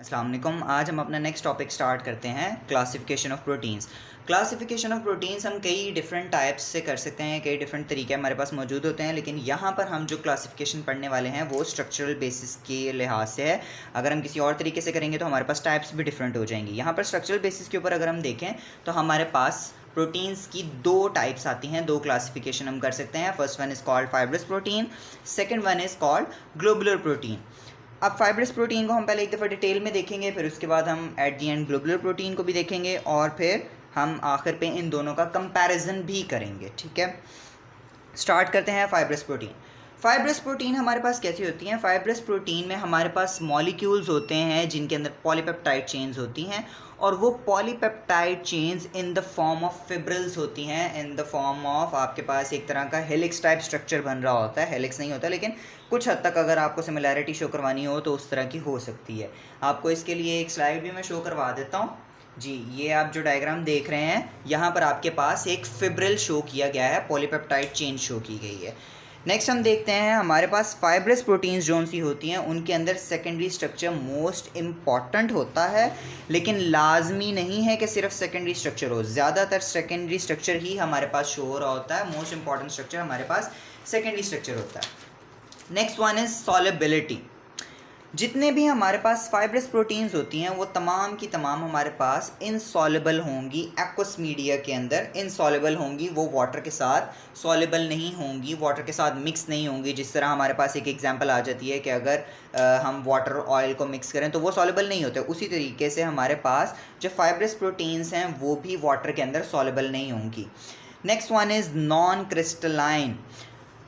अस्सलाम वालेकुम। आज हम अपना नेक्स्ट टॉपिक स्टार्ट करते हैं classification of proteins. Classification of proteins हम कई डिफरेंट टाइप्स से कर सकते हैं, कई डिफरेंट तरीके हमारे पास मौजूद होते हैं, लेकिन यहाँ पर हम जो क्लासिफिकेशन पढ़ने वाले हैं वो स्ट्रक्चरल बेसिस के लिहाज से है। अगर हम किसी और तरीके से करेंगे तो हमारे पास टाइप्स भी डिफरेंट हो जाएंगी। यहाँ पर स्ट्रक्चरल बेसिस के ऊपर अगर हम देखें तो हमारे पास प्रोटीन्स की दो टाइप्स आती हैं, दो क्लासिफिकेशन हम कर सकते हैं। First one is called fibrous protein, second one is called globular protein. अब फाइब्रस प्रोटीन को हम पहले एक दफ़ा डिटेल में देखेंगे, फिर उसके बाद हम at the and globular protein को भी देखेंगे और फिर हम आखिर पे इन दोनों का कंपैरिजन भी करेंगे। ठीक है, स्टार्ट करते हैं फाइब्रस प्रोटीन। फाइब्रस प्रोटीन हमारे पास कैसी होती हैं? फाइब्रस प्रोटीन में हमारे पास मॉलिक्यूल्स होते हैं जिनके अंदर पॉलीपेप्टाइड चेन्स होती हैं, और वो polypeptide chains in the form of fibrils होती हैं, इन द फॉर्म ऑफ आपके पास एक तरह का हेलिक्स टाइप स्ट्रक्चर बन रहा होता है। हेलिक्स नहीं होता, लेकिन कुछ हद तक अगर आपको सिमिलैरिटी शो करवानी हो तो उस तरह की हो सकती है। आपको इसके लिए एक स्लाइड भी मैं शो करवा देता हूँ जी। ये आप जो डायग्राम देख रहे हैं, यहाँ पर आपके पास एक फिब्रिल शो किया गया है, पॉलीपेप्टाइड चेन शो की गई है। नेक्स्ट हम देखते हैं हमारे पास फाइब्रस प्रोटीन्स जो सी होती हैं उनके अंदर सेकेंडरी स्ट्रक्चर मोस्ट इम्पॉर्टेंट होता है, लेकिन लाजमी नहीं है कि सिर्फ सेकेंडरी स्ट्रक्चर हो। ज़्यादातर सेकेंडरी स्ट्रक्चर ही हमारे पास शो हो रहा होता है, मोस्ट इम्पॉर्टेंट स्ट्रक्चर हमारे पास सेकेंडरी स्ट्रक्चर होता है। Next one is solubility. जितने भी हमारे पास फाइब्रस प्रोटीन्स होती हैं वो तमाम की तमाम हमारे पास इनसॉल्युबल होंगी, एक्वस मीडिया के अंदर इनसॉल्युबल होंगी। वो वाटर के साथ सॉल्युबल नहीं होंगी, वाटर के साथ मिक्स नहीं होंगी। जिस तरह हमारे पास एक एग्जांपल आ जाती है कि अगर हम वाटर ऑयल को मिक्स करें तो वो सॉल्युबल नहीं होते, उसी तरीके से हमारे पास जो फाइब्रस प्रोटीन्स हैं वो भी वाटर के अंदर सॉल्युबल नहीं होंगी। Next one is non crystalline.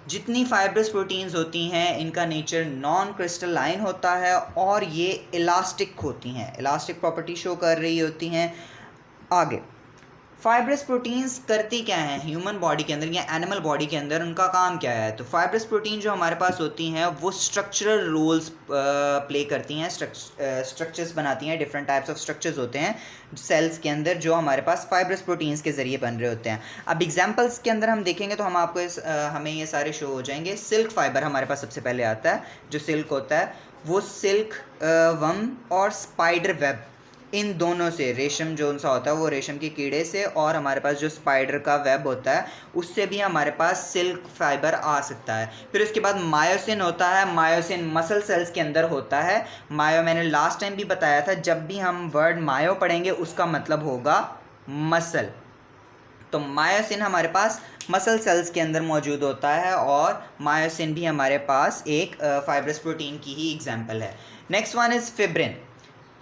जितनी फाइब्रस प्रोटीन्स होती हैं इनका नेचर नॉन क्रिस्टलाइन होता है और ये इलास्टिक होती हैं, इलास्टिक प्रॉपर्टी शो कर रही होती हैं। आगे फाइब्रस प्रोटीन्स करती क्या हैं ह्यूमन बॉडी के अंदर या एनिमल बॉडी के अंदर, उनका काम क्या है? तो फाइब्रस प्रोटीन जो हमारे पास होती हैं वो स्ट्रक्चरल रोल्स प्ले करती हैं, स्ट्रक्चर्स बनाती हैं। डिफरेंट टाइप्स ऑफ स्ट्रक्चर्स होते हैं सेल्स के अंदर जो हमारे पास फाइब्रस प्रोटीन्स के ज़रिए बन रहे होते हैं। अब एग्जांपल्स के अंदर हम देखेंगे तो हम आपको हमें ये सारे शो हो जाएंगे। सिल्क फाइबर हमारे पास सबसे पहले आता है। जो सिल्क होता है वो सिल्क वर्म और स्पाइडर वेब, इन दोनों से, रेशम जो सा होता है वो रेशम के कीड़े से, और हमारे पास जो स्पाइडर का वेब होता है उससे भी हमारे पास सिल्क फाइबर आ सकता है। फिर उसके बाद मायोसिन होता है। मायोसिन मसल सेल्स के अंदर होता है। मायो मैंने लास्ट टाइम भी बताया था, जब भी हम वर्ड मायो पढ़ेंगे उसका मतलब होगा मसल। तो मायोसिन हमारे पास मसल सेल्स के अंदर मौजूद होता है और मायोसिन भी हमारे पास एक फाइब्रस प्रोटीन की ही एग्जाम्पल है। Next one is fibrin.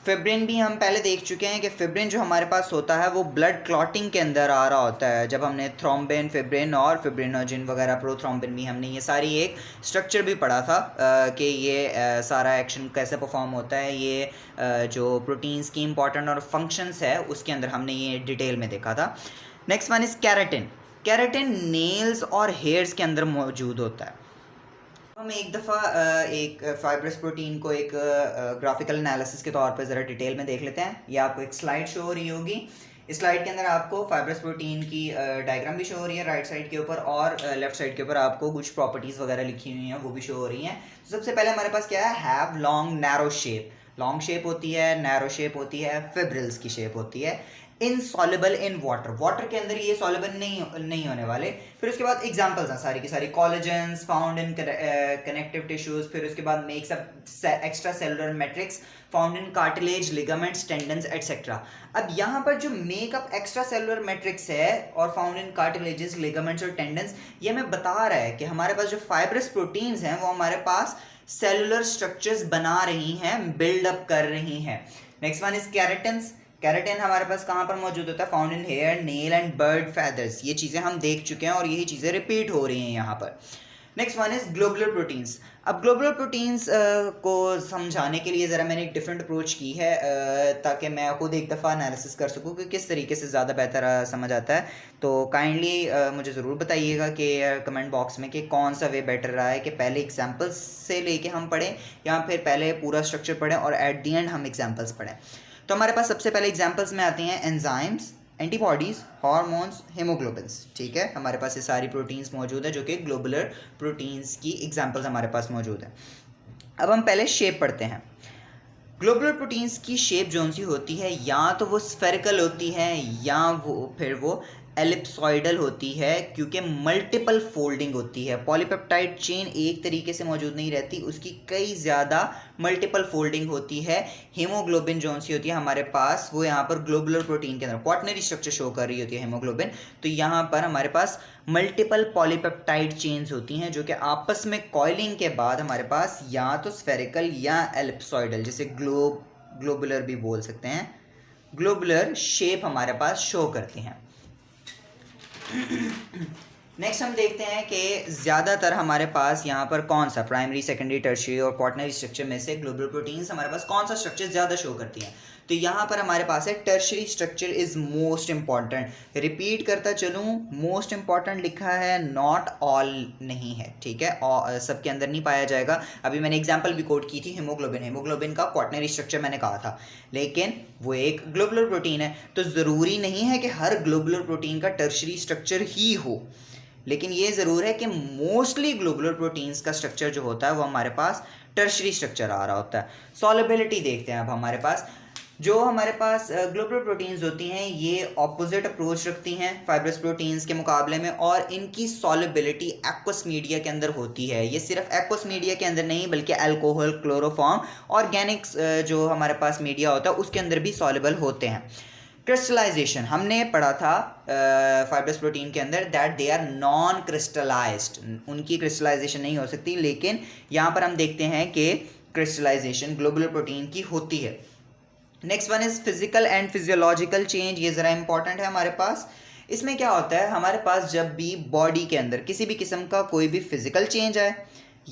Fibrin भी हम पहले देख चुके हैं कि फिब्रिन जो हमारे पास होता है वो ब्लड क्लॉटिंग के अंदर आ रहा होता है। जब हमने थ्रोम्बिन, फिब्रिन और फिब्रिनोजिन वगैरह, प्रोथ्रोम्बिन भी, हमने ये सारी एक स्ट्रक्चर भी पढ़ा था कि ये सारा एक्शन कैसे परफॉर्म होता है। ये जो प्रोटीन्स की इंपॉर्टेंट और फंक्शंस है उसके अंदर हमने ये डिटेल में देखा था। Next one is keratin. Keratin nails और हेयर्स के अंदर मौजूद होता है। हम एक दफ़ा एक फाइब्रस प्रोटीन को एक ग्राफिकल एनालिसिस के तौर पे ज़रा डिटेल में देख लेते हैं। ये आपको एक स्लाइड शो हो रही होगी। इस स्लाइड के अंदर आपको फाइब्रस प्रोटीन की डायग्राम भी शो हो रही है राइट साइड के ऊपर, और लेफ्ट साइड के ऊपर आपको कुछ प्रॉपर्टीज़ वगैरह लिखी हुई हैं वो भी शो हो रही हैं। तो सबसे पहले हमारे पास क्या है? Have long narrow shape. Long shape होती है, नैरो शेप होती है, फिब्रिल्स की शेप होती है। इनसॉल्युबल इन वाटर, वाटर के अंदर ये सॉल्युबल नहीं होने वाले। फिर उसके बाद एग्जांपल्स हैं सारी की सारी। कोलेजन्स फाउंड इन कनेक्टिव टिश्यूज, फिर उसके बाद makes up extra cellular matrix found in cartilage, ligaments, tendons etcetera. अब यहाँ पर जो मेकअप एक्स्ट्रा सेलुलर मैट्रिक्स है और फाउंड इन कार्टिलेजेस, लिगामेंट्स और टेंडन्स, ये हमें बता रहा है कि हमारे पास जो फाइब्रस प्रोटीन्स हैं वो हमारे पास सेलुलर स्ट्रक्चर्स बना रही हैं, बिल्डअप कर रही हैं। Next one is keratins. Keratin हमारे पास कहाँ पर मौजूद होता है? Found in hair, nail and bird feathers. ये चीज़ें हम देख चुके हैं और यही चीज़ें रिपीट हो रही हैं यहाँ पर। Next one is globular proteins. अब ग्लोबुलर प्रोटीन्स को समझाने के लिए ज़रा मैंने एक डिफरेंट अप्रोच की है ताकि मैं खुद एक दफ़ा एनालिसिस कर सकूँ कि किस तरीके से ज़्यादा बेहतर समझ आता है। तो काइंडली मुझे ज़रूर बताइएगा कि कमेंट बॉक्स में कि कौन सा वे बेटर रहा है, कि पहले एग्जाम्पल्स से लेके हम पढ़ें या फिर पहले पूरा स्ट्रक्चर पढ़ें और एट दी एंड हम एग्जाम्पल्स पढ़ें। तो हमारे पास सबसे पहले एग्जाम्पल्स में आती हैं एंजाइम्स, एंटीबॉडीज़, हार्मोन्स, हीमोग्लोबिन्स। ठीक है, हमारे पास ये सारी प्रोटीन्स मौजूद है जो कि ग्लोबुलर प्रोटीन्स की एग्जाम्पल्स हमारे पास मौजूद है। अब हम पहले शेप पढ़ते हैं। ग्लोबुलर प्रोटीन्स की शेप जोन सी होती है, या तो वो स्फेरिकल होती है या वो एलिप्सॉइडल होती है, क्योंकि मल्टीपल फोल्डिंग होती है। पॉलीपेप्टाइड चेन एक तरीके से मौजूद नहीं रहती, उसकी कई ज़्यादा मल्टीपल फोल्डिंग होती है। हीमोग्लोबिन जोन सी होती है हमारे पास, वो यहाँ पर ग्लोबुलर प्रोटीन के अंदर क्वाटनरी स्ट्रक्चर शो कर रही होती है हीमोग्लोबिन। तो यहाँ पर हमारे पास मल्टीपल पॉलीपेप्टाइड चेन्स होती हैं जो कि आपस में कॉइलिंग के बाद हमारे पास या तो स्फेरिकल या एलिप्सॉइडल, जिसे ग्लोबुलर भी बोल सकते हैं, ग्लोबुलर शेप हमारे पास शो करती हैं। नेक्स्ट हम देखते हैं कि ज़्यादातर हमारे पास यहाँ पर कौन सा प्राइमरी, सेकेंडरी, टर्शियरी और क्वाटरनरी स्ट्रक्चर में से ग्लोबुलर प्रोटीन्स हमारे पास कौन सा स्ट्रक्चर ज़्यादा शो करती हैं। तो यहाँ पर हमारे पास है tertiary structure is most important. Repeat करता चलूँ, मोस्ट इंपॉर्टेंट लिखा है, नॉट ऑल नहीं है, ठीक है, और सबके अंदर नहीं पाया जाएगा। अभी मैंने एग्जांपल भी कोट की थी, हीमोग्लोबिन का क्वाटरनरी स्ट्रक्चर मैंने कहा था, लेकिन वो एक ग्लोबुलर प्रोटीन है, तो ज़रूरी नहीं है कि हर ग्लोबुलर प्रोटीन का टर्शियरी स्ट्रक्चर ही हो, लेकिन ये ज़रूर है कि मोस्टली ग्लोबुलर प्रोटीन्स का स्ट्रक्चर जो होता है वो हमारे पास टर्शियरी स्ट्रक्चर आ रहा होता है। सॉल्युबिलिटी देखते हैं अब हमारे पास। जो हमारे पास ग्लोबुलर प्रोटीन्स होती हैं ये ऑपोजिट अप्रोच रखती हैं फाइब्रस प्रोटीन्स के मुकाबले में, और इनकी सॉल्युबिलिटी एक्वस मीडिया के अंदर होती है। ये सिर्फ एक्वस मीडिया के अंदर नहीं बल्कि अल्कोहल, क्लोरोफॉर्म, ऑर्गेनिक्स जो हमारे पास मीडिया होता है उसके अंदर भी सॉल्युबल होते हैं। क्रिस्टलाइजेशन हमने पढ़ा था फाइब्रस प्रोटीन के अंदर that they are non crystallized, उनकी क्रिस्टलाइजेशन नहीं हो सकती, लेकिन यहाँ पर हम देखते हैं कि क्रिस्टलाइजेशन ग्लोबुलर प्रोटीन की होती है। Next one is physical and physiological change, ये ज़रा इंपॉर्टेंट है हमारे पास। इसमें क्या होता है, हमारे पास जब भी बॉडी के अंदर किसी भी किस्म का कोई भी फिजिकल चेंज है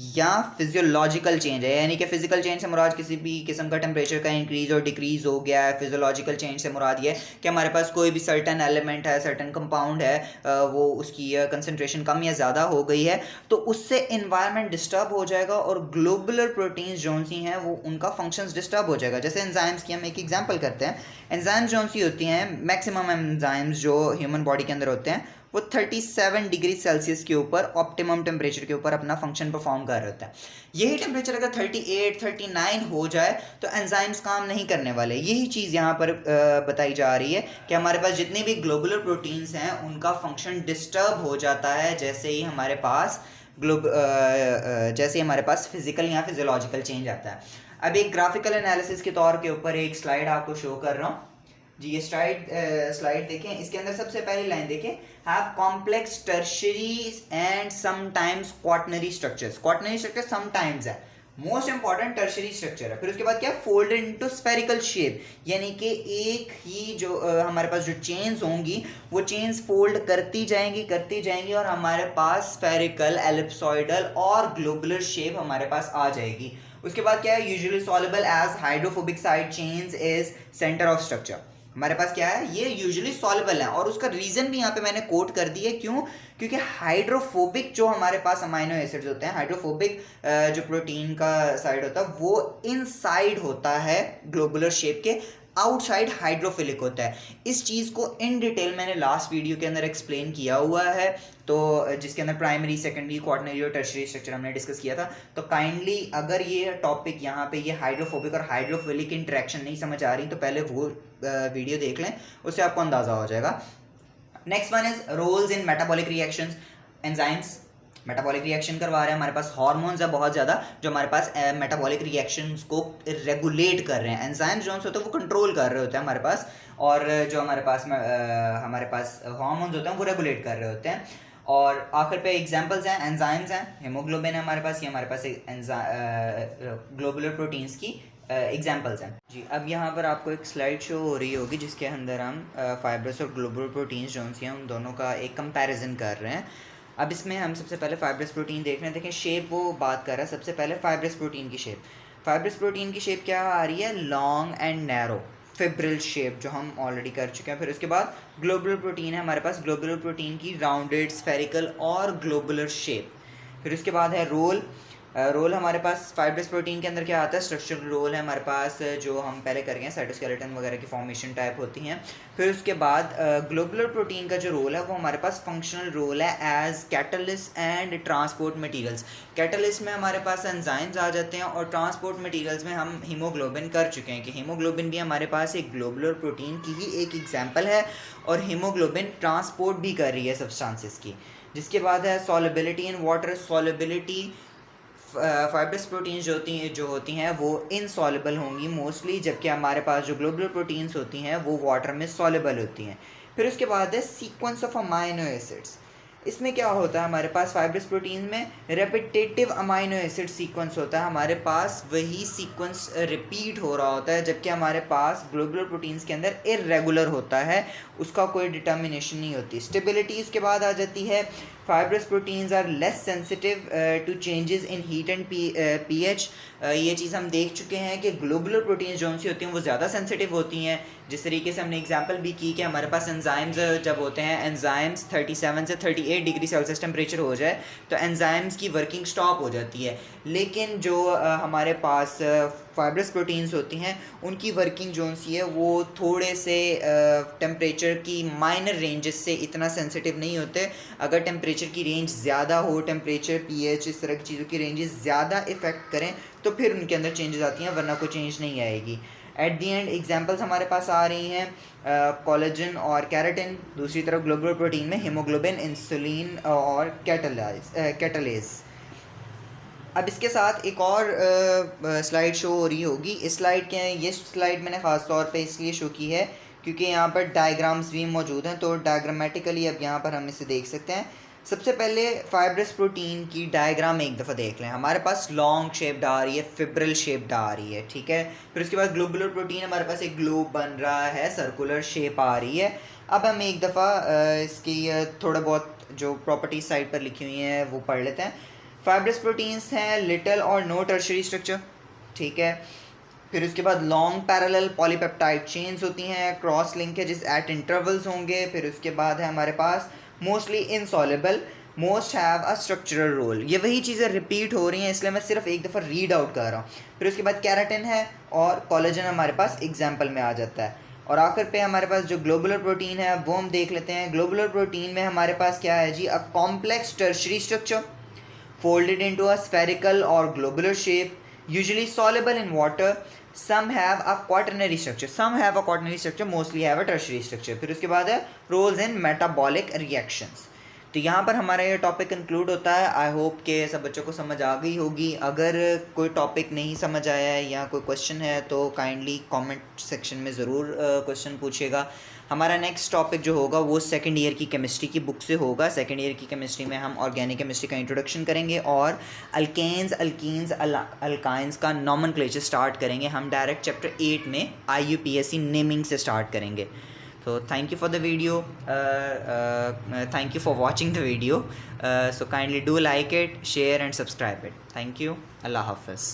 या फिजियोलॉजिकल चेंज है, यानी कि फिजिकल चेंज से मुराद किसी भी किस्म का टेम्परेचर का इंक्रीज और डिक्रीज हो गया है, फिजियोलॉजिकल चेंज से मुराद ये कि हमारे पास कोई भी सर्टन एलिमेंट है, सर्टन कंपाउंड है, वो उसकी कंसंट्रेशन कम या ज़्यादा हो गई है, तो उससे इन्वायरमेंट डिस्टर्ब हो जाएगा और ग्लोबुलर प्रोटीन्स जो सी हैं वो उनका फंक्शंस डिस्टर्ब हो जाएगा। जैसे एंजाइम्स की हम एक एग्जांपल करते हैं। एंजाइम्स जो सी होती हैं, मैक्सिमम एंजाइम्स जो ह्यूमन बॉडी के अंदर होते हैं वो 37 डिग्री सेल्सियस के ऊपर ऑप्टिमम टेम्परेचर के ऊपर अपना फंक्शन परफॉर्म कर रहे होता है। यही टेम्परेचर अगर 38, 39 हो जाए तो एंजाइम्स काम नहीं करने वाले। यही चीज़ यहाँ पर बताई जा रही है कि हमारे पास जितने भी ग्लोबुलर प्रोटीन्स हैं उनका फंक्शन डिस्टर्ब हो जाता है जैसे ही हमारे पास फिजिकल या फिजियोलॉजिकल चेंज आता है। अब एक ग्राफिकल एनालिसिस के तौर के ऊपर एक स्लाइड आपको शो कर रहा हूँ जी। ये स्लाइड देखें, इसके अंदर सबसे पहली लाइन देखें, have complex tertiary and sometimes quaternary structures. Quaternary structure sometimes है, मोस्ट इंपॉर्टेंट टर्शियरी स्ट्रक्चर है। फिर उसके बाद क्या, फोल्डेड इनटू स्फेरिकल शेप, यानी कि एक ही जो हमारे पास जो चेन्स होंगी वो चेन्स फोल्ड करती जाएंगी और हमारे पास स्फेरिकल, एलिप्सॉइडल और ग्लोबुलर शेप हमारे पास आ जाएगी। उसके बाद क्या है, usually soluble as hydrophobic side chains is center of structure. हमारे पास क्या है, ये यूजुअली सॉल्युबल है, और उसका रीजन भी यहाँ पे मैंने कोट कर दिया। क्यों? क्योंकि हाइड्रोफोबिक जो हमारे पास अमाइनो एसिड्स होते हैं, हाइड्रोफोबिक जो प्रोटीन का साइड होता है वो इनसाइड होता है ग्लोबुलर शेप के, आउटसाइड हाइड्रोफिलिक होता है। इस चीज़ को इन डिटेल मैंने लास्ट वीडियो के अंदर एक्सप्लेन किया हुआ है, तो जिसके अंदर प्राइमरी, सेकेंडरी, क्वाटरनरी और टर्शियरी स्ट्रक्चर हमने डिस्कस किया था। तो काइंडली अगर ये टॉपिक यहाँ पे ये हाइड्रोफोबिक और हाइड्रोफिलिक इंटरेक्शन नहीं समझ आ रही तो पहले वो वीडियो देख लें, उससे आपको अंदाज़ा हो जाएगा। Next one is roles in metabolic reactions. Enzymes metabolic reaction करवा रहे हैं, हमारे पास हार्मोन्स है बहुत ज़्यादा जो हमारे पास मेटाबॉलिक रिएक्शंस को रेगुलेट कर रहे हैं। एंजाइम्स जो होते हैं वो कंट्रोल कर रहे होते हैं हमारे पास, और जो हमारे पास हार्मोन्स होते हैं वो रेगुलेट कर रहे होते हैं। और आखिर पे एग्जांपल्स हैं, एंजाइम्स हैं, हीमोग्लोबिन है हमारे पास, ये हमारे पास ग्लोबुलर प्रोटीन्स की एग्जांपल्स हैं जी। अब यहाँ पर आपको एक स्लाइड शो हो रही होगी जिसके अंदर हम फाइब्रस और ग्लोबुलर प्रोटीन्स जो हैं उन दोनों का एक कंपैरिजन कर रहे हैं। अब इसमें हम सबसे पहले फाइब्रस प्रोटीन देख रहे हैं। देखें शेप वो बात कर रहा है, सबसे पहले फाइब्रस प्रोटीन की शेप। फाइब्रस प्रोटीन की शेप क्या आ रही है, long and narrow fibril shape, जो हम ऑलरेडी कर चुके हैं। फिर उसके बाद ग्लोबुलर प्रोटीन है हमारे पास, ग्लोबुलर प्रोटीन की राउंडेड, स्फेरिकल और ग्लोबुलर शेप। फिर उसके बाद है रोल। रोल हमारे पास फाइब्रस प्रोटीन के अंदर क्या आता है, स्ट्रक्चरल रोल है हमारे पास, जो हम पहले कर गए हैं, साइटोस्केलेटन वगैरह की फॉर्मेशन टाइप होती हैं। फिर उसके बाद ग्लोबुलर प्रोटीन का जो रोल है वो हमारे पास फंक्शनल रोल है as catalyst and transport materials. Catalyst में हमारे पास एंजाइम्स आ जाते हैं और ट्रांसपोर्ट मटीरियल्स में हम हीमोग्लोबिन कर चुके हैं कि हीमोग्लोबिन भी हमारे पास एक ग्लोबुलर प्रोटीन की ही एक एग्जाम्पल है और हीमोग्लोबिन ट्रांसपोर्ट भी कर रही है सब्सटेंसेस की। जिसके बाद है solubility in water. Solubility fibrous proteins जो होती हैं वो इनसॉल्युबल होंगी मोस्टली, जबकि हमारे पास जो ग्लोबुलर प्रोटीन्स होती हैं वो वाटर में सॉल्युबल होती हैं। फिर उसके बाद है सीक्वेंस ऑफ अमाइनो एसिड्स। इसमें क्या होता है, हमारे पास फाइब्रस प्रोटीन में रेपिटेटिव अमाइनो एसिड सीक्वेंस होता है, हमारे पास वही सीक्वेंस रिपीट हो रहा होता है, जबकि हमारे पास ग्लोबुलर प्रोटीन्स के अंदर इरेगुलर होता है, उसका कोई डिटर्मिनेशन नहीं होती। स्टेबिलिटी उसके बाद आ जाती है, fibrous proteins are less sensitive to changes in heat and pH. ये चीज़ हम देख चुके हैं कि ग्लोबुलर प्रोटीन्स जो सी होती हैं वो ज़्यादा सेंसिटिव होती हैं। जिस तरीके से हमने एग्जांपल भी की कि हमारे पास एंजाइम्स जब होते हैं, एंजाइम्स 37 से 38 डिग्री सेल्सियस टेम्परेचर हो जाए तो एंजाइम्स की वर्किंग स्टॉप हो जाती है, लेकिन जो हमारे पास फाइब्रस प्रोटीन्स होती हैं उनकी वर्किंग जो सी है वो थोड़े से टेम्परेचर की माइनर रेंजेस से इतना सेंसिटिव नहीं होते। अगर टेम्परेचर की रेंज ज़्यादा हो, टेम्परेचर पीएच इस तरह की चीज़ों की रेंजेस ज़्यादा इफ़ेक्ट करें तो फिर उनके अंदर चेंजेस आती हैं, वरना कोई चेंज नहीं आएगी। एट दी एंड एग्जांपल्स हमारे पास आ रही हैं कोलेजन और कैराटिन। दूसरी तरफ ग्लोबुलर प्रोटीन में हीमोग्लोबिन, इंसुलिन और कैटलेज। अब इसके साथ एक और स्लाइड शो हो रही होगी। इस स्लाइड के ये स्लाइड मैंने ख़ास तौर पे इसलिए शो की है क्योंकि यहाँ पर डायग्राम्स भी मौजूद हैं, तो डायग्रामेटिकली अब यहाँ पर हम इसे देख सकते हैं। सबसे पहले फाइब्रस प्रोटीन की डायग्राम एक दफ़ा देख लें। हमारे पास लॉन्ग शेप्ड आ रही है, फिब्रिल शेप्ड आ रही है, ठीक है। फिर उसके बाद ग्लोबुलर प्रोटीन हमारे पास एक ग्लोब बन रहा है, सर्कुलर शेप आ रही है। अब हम एक दफ़ा इसकी थोड़ा बहुत जो प्रॉपर्टीज साइड पर लिखी हुई हैं वो पढ़ लेते हैं। फाइब्रस प्रोटीन्स हैं लिटिल और नो टर्शरी स्ट्रक्चर, ठीक है। फिर उसके बाद लॉन्ग पैरेलल पॉलीपेप्टाइड चेन्स होती हैं, क्रॉस लिंकेजेस एट इंटरवल्स होंगे। फिर उसके बाद है हमारे पास mostly insoluble, most have a structural role. ये वही चीज़ें रिपीट हो रही हैं इसलिए मैं सिर्फ एक दफ़ा रीड आउट कर रहा हूँ। फिर उसके बाद कैराटिन है और कोलेजन हमारे पास एग्जाम्पल में आ जाता है। और आखिर पे हमारे पास जो ग्लोबुलर प्रोटीन है वो हम देख लेते हैं। ग्लोबुलर प्रोटीन में हमारे पास क्या है जी, a complex tertiary structure folded into a spherical or globular shape, usually soluble in water. Some have a quaternary structure. Some have a quaternary structure. Mostly have a tertiary structure. फिर उसके बाद है roles in metabolic reactions. तो यहाँ पर हमारा ये topic conclude होता है। आई होप के सब बच्चों को समझ आ गई होगी। अगर कोई टॉपिक नहीं समझ आया है या कोई क्वेश्चन है तो काइंडली कमेंट सेक्शन में ज़रूर क्वेश्चन पूछिएगा। हमारा नेक्स्ट टॉपिक जो होगा वो सेकंड ईयर की केमिस्ट्री की बुक से होगा। सेकंड ईयर की केमिस्ट्री में हम ऑर्गेनिक केमिस्ट्री का इंट्रोडक्शन करेंगे और अल्केन्स, अल्कीन्स, अल्काइंस का नॉमेनक्लेचर स्टार्ट करेंगे। हम डायरेक्ट चैप्टर 8 में IUPAC नेमिंग से स्टार्ट करेंगे। So thank you for the video, thank you for watching the video, so kindly do like it, share and subscribe it. Thank you. Allah Hafiz.